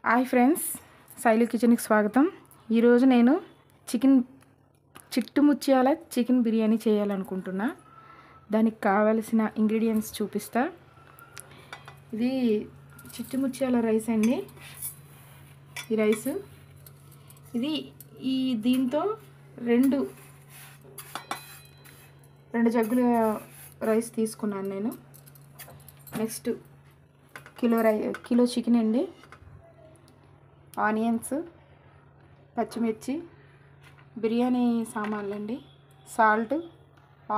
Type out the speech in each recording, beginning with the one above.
Hi friends, Shailu కిచెన్కి స్వాగతం. ఈరోజు నేను చిట్టు ముత్యాల చికెన్ బిర్యానీ చేయాలనుకుంటున్నా. దానికి కావలసిన ఇంగ్రీడియంట్స్ చూపిస్తా. ఇది చిట్టు ముత్యాల రైస్ అండి. ఈ రైస్ దీంతో రెండు జగ్గుల రైస్ తీసుకున్నాను నేను. నెక్స్ట్ కిలో చికెన్ అండి, ఆనియన్స్, పచ్చిమిర్చి, బిర్యానీ సామాన్లు అండి, సాల్ట్,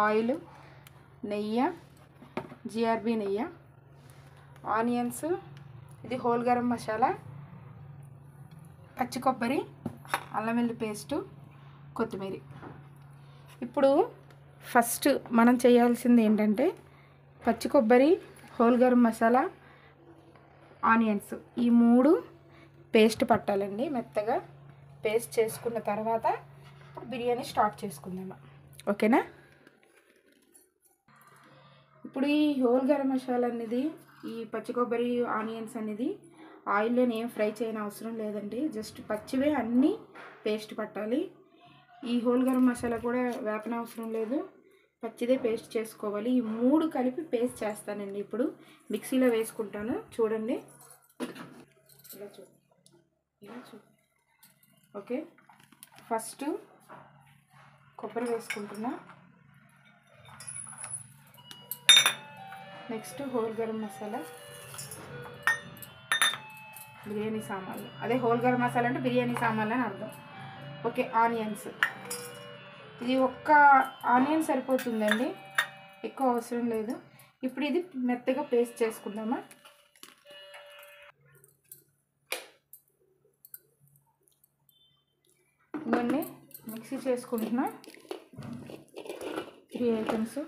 ఆయిల్, నెయ్యి, జిఆర్బి నెయ్యి, ఆనియన్స్, ఇది హోల్ గరం మసాలా, పచ్చి కొబ్బరి, అల్లం వెల్లుల్లి పేస్టు, కొత్తిమీర. ఇప్పుడు ఫస్ట్ మనం చేయాల్సింది ఏంటంటే పచ్చి కొబ్బరి, హోల్ గరం మసాలా, ఆనియన్స్ ఈ మూడు పేస్ట్ పట్టాలండి. మెత్తగా పేస్ట్ చేసుకున్న తర్వాత ఇప్పుడు బిర్యానీ స్టార్ట్ చేసుకుందాము. ఓకేనా? ఇప్పుడు ఈ హోల్ గరం మసాలా అనేది, ఈ పచ్చి కొబ్బరి, ఆనియన్స్ అనేది ఆయిల్లో ఏం ఫ్రై చేయని అవసరం లేదండి. జస్ట్ పచ్చివే అన్నీ పేస్ట్ పట్టాలి. ఈ హోల్ గరం మసాలా కూడా వేపన అవసరం లేదు, పచ్చిదే పేస్ట్ చేసుకోవాలి. ఈ మూడు కలిపి పేస్ట్ చేస్తానండి. ఇప్పుడు మిక్సీలో వేసుకుంటాను. చూడండి, ఇలా చూ ఓకే. ఫస్ట్ కొబ్బరి వేసుకుంటున్నా. నెక్స్ట్ హోల్ గరం మసాలా, బిర్యానీ సామాన్లు, అదే హోల్ గరం మసాలా అంటే బిర్యానీ సామాన్లు అని అర్థం. ఓకే. ఆనియన్స్, ఇది ఒక్క ఆనియన్ సరిపోతుందండి, ఎక్కువ అవసరం లేదు. ఇప్పుడు ఇది మెత్తగా పేస్ట్ చేసుకుందామా. ఇవన్నీ మిక్సీ చేసుకుంటున్నా. 3 ఐటమ్స్.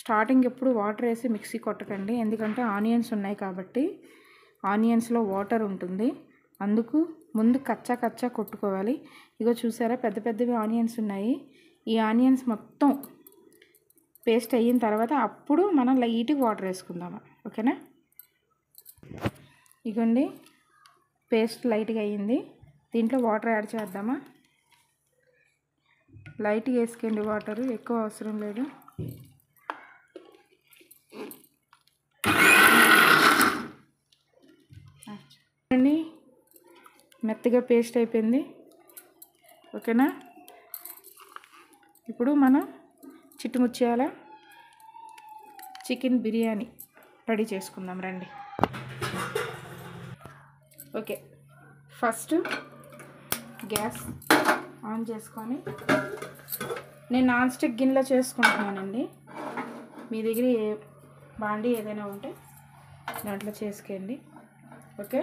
స్టార్టింగ్ ఎప్పుడు వాటర్ వేసి మిక్సీ కొట్టకండి, ఎందుకంటే ఆనియన్స్ ఉన్నాయి కాబట్టి ఆనియన్స్లో వాటర్ ఉంటుంది. అందుకు ముందు కచ్చా కొట్టుకోవాలి. ఇగో చూసారా, పెద్ద పెద్దవి ఆనియన్స్ ఉన్నాయి. ఈ ఆనియన్స్ మొత్తం పేస్ట్ అయిన తర్వాత అప్పుడు మనం లైట్గా వాటర్ వేసుకుందాము. ఓకేనా? ఇగోండి, పేస్ట్ లైట్గా అయ్యింది. దీంట్లో వాటర్ యాడ్ చేద్దామా. లైట్గా వేసుకోండి, వాటర్ ఎక్కువ అవసరం లేదు. మెత్తగా పేస్ట్ అయిపోయింది. ఓకేనా? ఇప్పుడు మనం చిట్టు ముత్యాల చికెన్ బిర్యానీ రెడీ చేసుకుందాం రండి. ఓకే. ఫస్ట్ గ్యాస్ ఆన్ చేసుకొని, నేను నాన్ స్టిక్ గిన్నెలో చేసుకుంటున్నానండి. మీ దగ్గర బాండీ ఏదైనా ఉంటే దాంట్లో చేసుకోండి. ఓకే.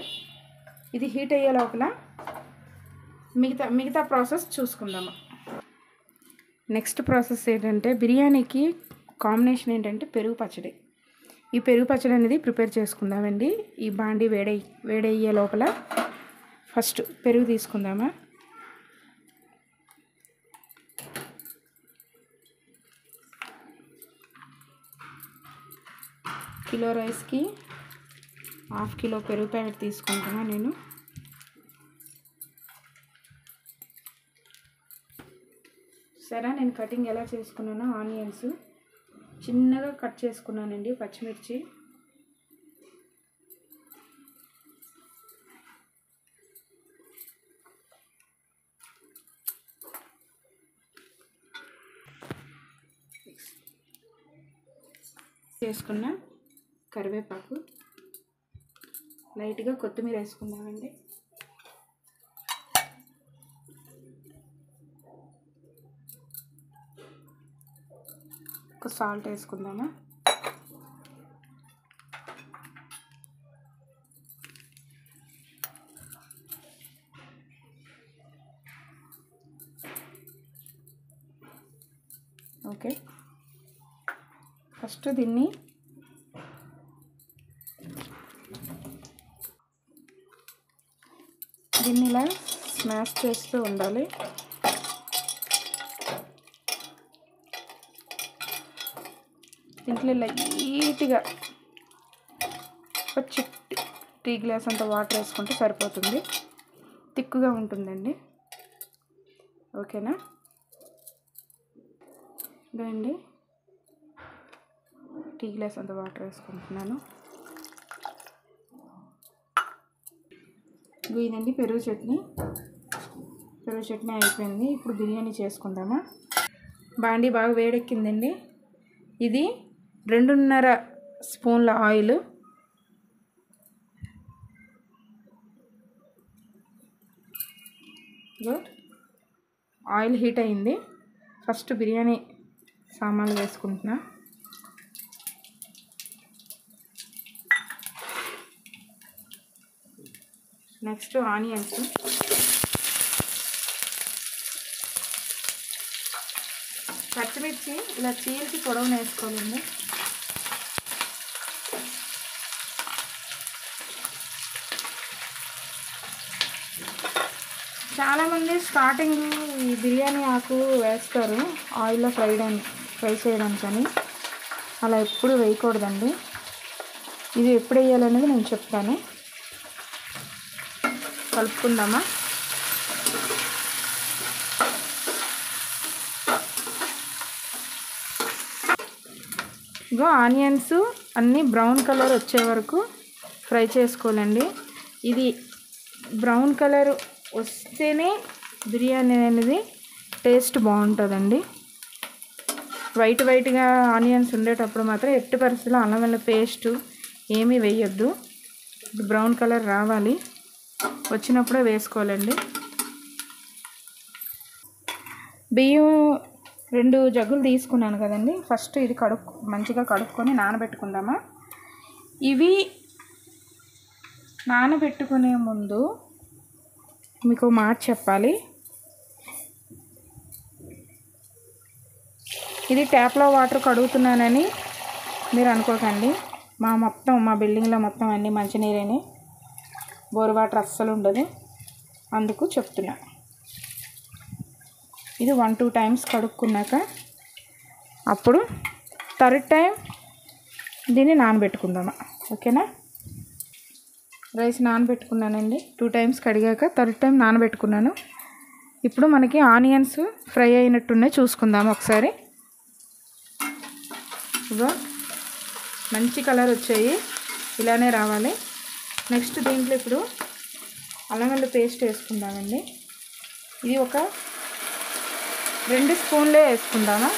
ఇది హీట్ అయ్యే లోపల మిగతా ప్రాసెస్ చూసుకుందాము. నెక్స్ట్ ప్రాసెస్ ఏంటంటే, బిర్యానీకి కాంబినేషన్ ఏంటంటే పెరుగు పచ్చడి. ఈ పెరుగు పచ్చడి అనేది ప్రిపేర్ చేసుకుందామండి. ఈ బాండీ వేడయ్యే లోపల ఫస్ట్ పెరుగు తీసుకుందామా. కిలో రైస్కి 1/2 కిలో పెరుగు ప్యాకెట్ తీసుకుంటున్నా నేను. సరే, నేను కటింగ్ ఎలా చేసుకున్నానో, ఆనియన్స్ చిన్నగా కట్ చేసుకున్నానండి, పచ్చిమిర్చి, చేసుకున్న కరివేపాకు, లైట్గా కొత్తిమీర వేసుకుందామండి. ఒక సాల్ట్ వేసుకుందామా. ఓకే. ఫస్ట్ దీన్ని ఇలా స్మాష్ చేస్తూ ఉండాలి. దీంట్లో లైట్గా ఒక టీ గ్లాస్ అంత వాటర్ వేసుకుంటే సరిపోతుంది, తిక్కుగా ఉంటుందండి. ఓకేనా, ఇదండి టీ గ్లాస్ అంత వాటర్ వేసుకుంటున్నాను. ఇదండి పెరుగు చట్నీ అయిపోయింది. ఇప్పుడు బిర్యానీ చేసుకుందామా. బాండి బాగా వేడెక్కిందండి. ఇది 2.5 స్పూన్ల ఆయిల్, ఆయిల్ హీట్ అయింది. ఫస్ట్ బిర్యానీ సామాన్లు వేసుకుంటున్నా. నెక్స్ట్ ఆనియన్స్, పచ్చిమిర్చి ఇలా చీల్చి పొడవున వేసుకోవాలండి. చాలామంది స్టార్టింగ్ ఈ బిర్యానీ ఆకు వేస్తారు ఆయిల్లో ఫ్రై చేయడానికని. అలా ఎప్పుడు వేయకూడదండి. ఇది ఎప్పుడు వేయాలనేది నేను చెప్తాను. కలుపుకుందామా. ఇగో ఆనియన్స్ అన్నీ బ్రౌన్ కలర్ వచ్చే వరకు ఫ్రై చేసుకోవాలండి. ఇది బ్రౌన్ కలర్ వస్తేనే బిర్యానీ అనేది టేస్ట్ బాగుంటుందండి. వైట్గా ఆనియన్స్ ఉండేటప్పుడు మాత్రం ఎట్టి పరిస్థితుల్లో అల్లం వెల్లుల్లి పేస్ట్ ఏమీ వేయొద్దు. బ్రౌన్ కలర్ రావాలి, వచ్చినప్పుడే వేసుకోవాలండి. బియ్యం 2 జగ్గులు తీసుకున్నాను కదండి. ఫస్ట్ ఇది మంచిగా కడుక్కొని నానబెట్టుకుందామా. ఇవి నానబెట్టుకునే ముందు మీకు మాట చెప్పాలి. ఇది ట్యాప్లో వాటర్ కడుగుతున్నానని మీరు అనుకోకండి. మా బిల్డింగ్లో మొత్తం అన్నీ మంచినీరేనే, బోర్ వాటర్ అస్సలు ఉండదు, అందుకు చెప్తున్నా. ఇది 1-2 టైమ్స్ కడుక్కున్నాక అప్పుడు థర్డ్ టైం దీన్ని నానబెట్టుకుందామా. ఓకేనా, రైస్ నానబెట్టుకున్నానండి. 2 టైమ్స్ కడిగాక థర్డ్ టైం నానబెట్టుకున్నాను. ఇప్పుడు మనకి ఆనియన్స్ ఫ్రై అయినట్టున్నాయి, చూసుకుందాము ఒకసారి. ఇగో మంచి కలర్ వచ్చాయి, ఇలానే రావాలి. నెక్స్ట్ దీంట్లో ఇప్పుడు అల్లం వెల్లుల్లి పేస్ట్ వేసుకుందామండి. ఇది ఒక 2 స్పూన్లే వేసుకుందామా.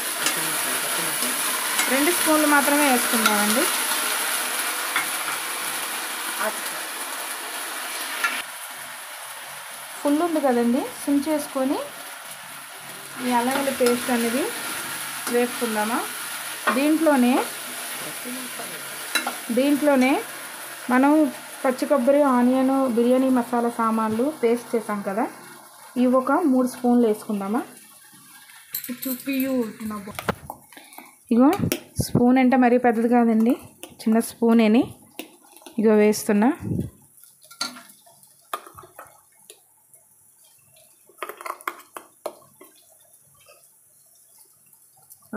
2 స్పూన్లు మాత్రమే వేసుకుందామండి. ఫుల్ ఉంది కదండి, సిమ్ చేసుకొని ఈ అల్లం వెల్లుల్లి పేస్ట్ అనేది వేసుకుందామా. దీంట్లోనే మనం పచ్చి కొబ్బరి, ఆనియన్, బిర్యానీ మసాలా సామాన్లు పేస్ట్ చేసాం కదా, ఇవి ఒక 3 స్పూన్లు వేసుకుందామా. ఇగో స్పూన్ అంటే మరీ పెద్దది కాదండి, చిన్న స్పూనేని. ఇగో వేస్తున్నా.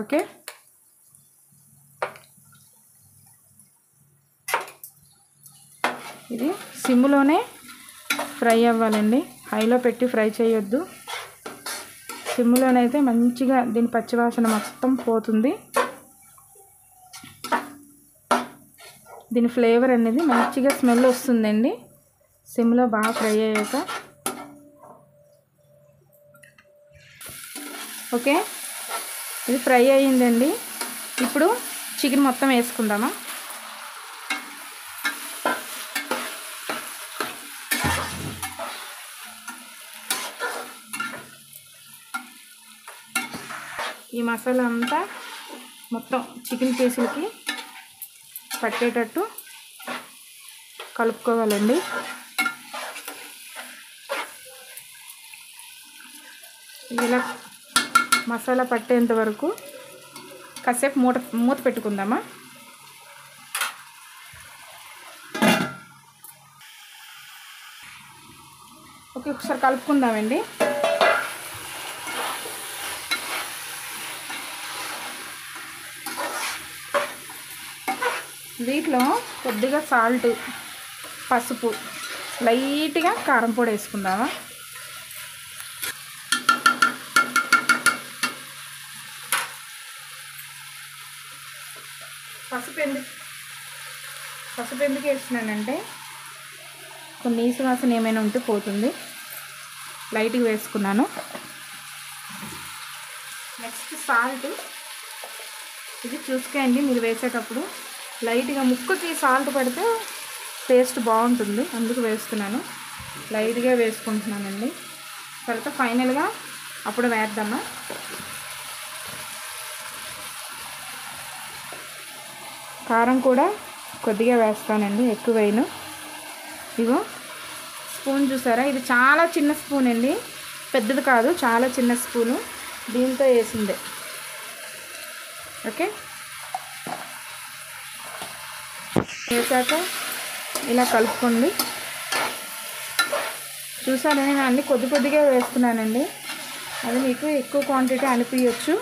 ఓకే, ఇది సిమ్లోనే ఫ్రై అవ్వాలండి, హైలో పెట్టి ఫ్రై చేయొద్దు. సిమ్లోనైతే మంచిగా దీని పచ్చివాసన మొత్తం పోతుంది. దీని ఫ్లేవర్ అనేది మంచిగా స్మెల్ వస్తుందండి సిమ్లో బాగా ఫ్రై అయ్యాక. ఓకే, ఇది ఫ్రై అయ్యిందండి. ఇప్పుడు చికెన్ మొత్తం వేసుకుందామా. ఈ మసాలా అంతా మొత్తం చికెన్ పీసులకి పట్టేటట్టు కలుపుకోవాలండి. ఇలా మసాలా పట్టేంత వరకు కాసేపు మూత పెట్టుకుందామా. ఓకే, ఒకసారి కలుపుకుందామండి. వీటిలో కొద్దిగా సాల్ట్, పసుపు, లైట్గా కారం పొడి వేసుకుందామా. పసుపు ఎందుకు వేస్తున్నానంటే కొన్ని నీసు వాసన ఏమైనా ఉంటే పోతుంది. లైట్గా వేసుకున్నాను. Next salt. ఇది చూసుకోండి మీరు వేసేటప్పుడు లైట్గా ముక్కకి సాల్ట్ పడితే టేస్ట్ బాగుంటుంది, అందుకు వేస్తున్నాను. లైట్గా వేసుకుంటున్నానండి. తర్వాత ఫైనల్గా అప్పుడు వేద్దామా. కారం కూడా కొద్దిగా వేస్తానండి, ఎక్కువ వేయను. ఇగో స్పూన్ చూసారా, ఇది చాలా చిన్న స్పూన్ అండి, పెద్దది కాదు, చాలా చిన్న స్పూను. దీంతో వేసిందే. ఓకే, వేసాక ఇలా కలుపుకోండి. చూసారా, నేను అన్నీ కొద్దిగా వేస్తున్నానండి. అది మీకు ఎక్కువ క్వాంటిటీ అనిపించవచ్చు.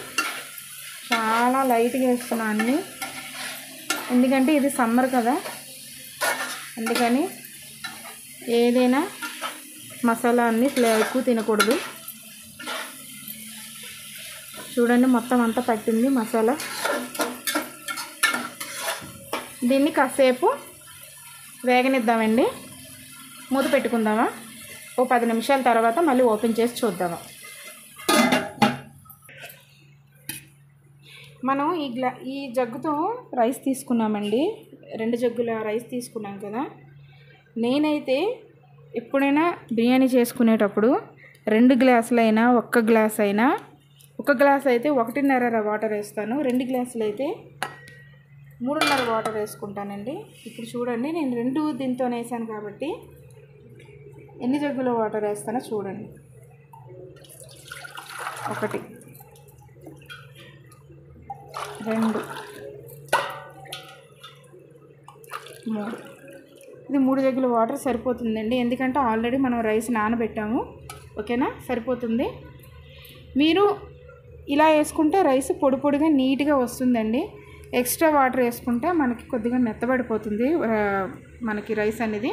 చాలా లైట్గా వేస్తున్నాను అన్నీ, ఎందుకంటే ఇది సమ్మర్ కదా, అందుకని ఏదైనా మసాలా అన్నీ ఎక్కువ తినకూడదు. చూడండి మొత్తం అంతా పట్టింది మసాలా. దీన్ని కాసేపు వేగనిద్దామండి. మూత పెట్టుకుందామా. ఓ 10 నిమిషాల తర్వాత మళ్ళీ ఓపెన్ చేసి చూద్దామా. మనం ఈ జగ్గుతో రైస్ తీసుకున్నామండి, 2 జగ్గుల రైస్ తీసుకున్నాం కదా. నేనైతే ఎప్పుడైనా బిర్యానీ చేసుకునేటప్పుడు 2 గ్లాసులైనా 1 గ్లాస్ అయినా, 1 గ్లాస్ అయితే 1.5 వాటర్ వేస్తాను, 2 గ్లాసులు అయితే 3.5 వాటర్ వేసుకుంటానండి. ఇప్పుడు చూడండి, నేను 2 దీంతో వేసాను కాబట్టి ఎన్ని జగ్గుల వాటర్ వేస్తానో చూడండి. 1, 2, 3. ఇది 3 జగ్గుల వాటర్ సరిపోతుందండి, ఎందుకంటే ఆల్రెడీ మనం రైస్ నానబెట్టాము. ఓకేనా, సరిపోతుంది. మీరు ఇలా వేసుకుంటే రైస్ పొడి పొడిగా నీట్గా వస్తుందండి. ఎక్స్ట్రా వాటర్ వేసుకుంటే మనకి కొద్దిగా మెత్తబడిపోతుంది మనకి రైస్ అనేది.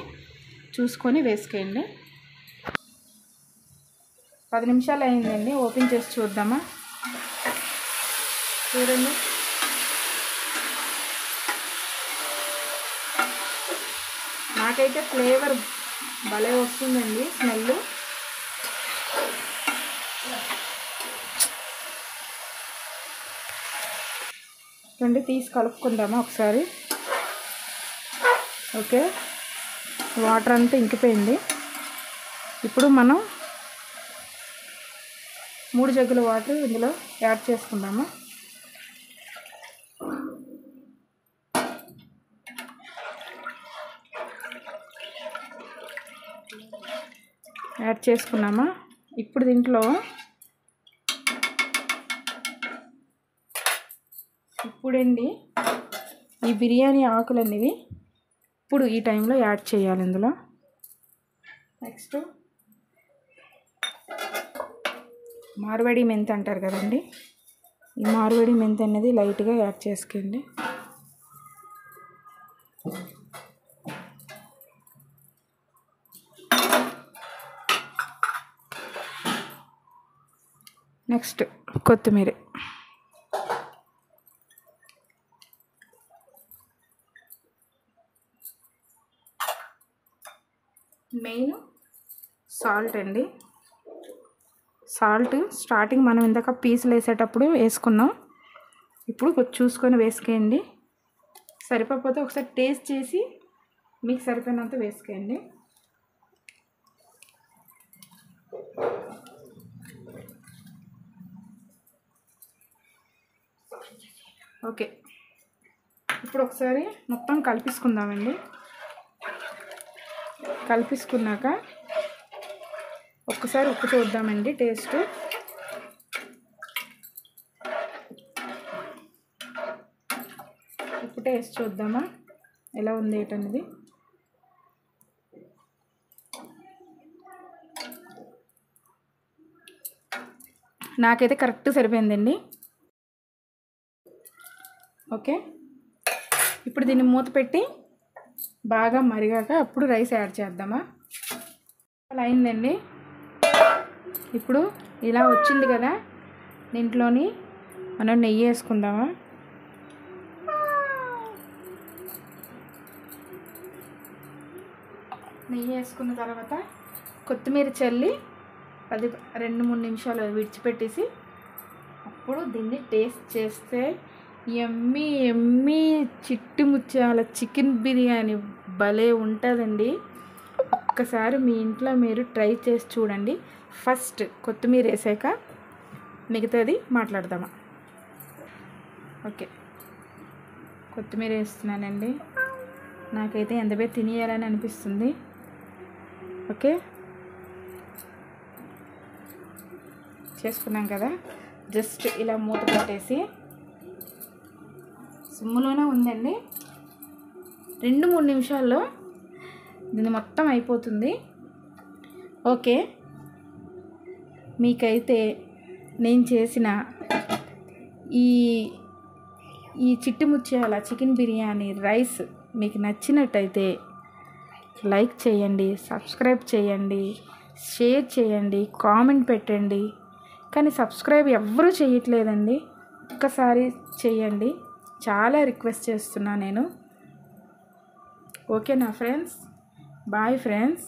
చూసుకొని వేసుకోండి. 10 నిమిషాలు అయిందండి, ఓపెన్ చేసి చూద్దామా. చూడండి, నాకైతే ఫ్లేవర్ భలే వస్తుందండి, స్మెల్. రండి తీసి కలుపుకుందామా ఒకసారి. ఓకే, వాటర్ అంతా ఇంకిపోయింది. ఇప్పుడు మనం 3 జగ్గుల వాటర్ ఇందులో యాడ్ చేసుకుందాము. యాడ్ చేసుకున్నామా. ఇప్పుడు దీంట్లో ఇప్పుడండి ఈ బిర్యానీ ఆకులు అనేవి ఇప్పుడు ఈ టైంలో యాడ్ చేయాలి ఇందులో. నెక్స్ట్ మార్వాడి మెంతి అంటారు కదండి, ఈ మార్వాడి మెంతి అనేది లైట్గా యాడ్ చేసుకోండి. నెక్స్ట్ కొత్తిమీర. మెయిన్ సాల్ట్ అండి. సాల్ట్ స్టార్టింగ్ మనం ఇందాక పీసులు వేసేటప్పుడు వేసుకున్నాం, ఇప్పుడు చూసుకొని వేసుకోండి. సరిపోతే ఒకసారి టేస్ట్ చేసి మీకు సరిపోయినంత వేసుకోండి. ఓకే, ఇప్పుడు ఒకసారి మొత్తం కలిపేసుకుందామండి. కలిపేసుకున్నాక ఒక్కసారి ఉప్పు చూద్దామండి టేస్ట్. ఉప్పు టేస్ట్ చూద్దామా ఎలా ఉంది ఏంటనేది. నాకైతే కరెక్ట్ సరిపోయిందండి. ఓకే, ఇప్పుడు దీన్ని మూత పెట్టి బాగా మరిగాక అప్పుడు రైస్ యాడ్ చేద్దామా. అలా అయిందండి. ఇప్పుడు ఇలా వచ్చింది కదా, దీంట్లోని మనం నెయ్యి వేసుకుందామా. నెయ్యి వేసుకున్న తర్వాత కొత్తిమీర చల్లి 2-3 నిమిషాలు విడిచిపెట్టేసి అప్పుడు దీన్ని టేస్ట్ చేస్తే యమ్మీ యమ్మీ చిట్టి ముత్యాల చికెన్ బిర్యానీ భలే ఉంటుందండి. ఒక్కసారి మీ ఇంట్లో మీరు ట్రై చేసి చూడండి. ఫస్ట్ కొత్తిమీర వేసాక మిగతాది మాట్లాడదామా. ఓకే, కొత్తిమీర వేస్తున్నానండి. నాకైతే ఎంతపై తినేయాలని అనిపిస్తుంది. ఓకే, చేసుకున్నాం కదా. జస్ట్ ఇలా మూత పెట్టేసి సిమ్లోనే ఉందండి. 2-3 నిమిషాల్లో దీన్ని మొత్తం అయిపోతుంది. ఓకే, మీకైతే నేను చేసిన ఈ చిట్టి ముత్యాల చికెన్ బిర్యానీ రైస్ మీకు నచ్చినట్టయితే లైక్ చేయండి, సబ్స్క్రైబ్ చేయండి, షేర్ చేయండి, కామెంట్ పెట్టండి. కానీ సబ్స్క్రైబ్ ఎవ్వరూ చేయట్లేదండి. ఒక్కసారి చేయండి, చాలా రిక్వెస్ట్ చేస్తున్నా నేను. ఓకేనా ఫ్రెండ్స్, బాయ్ ఫ్రెండ్స్.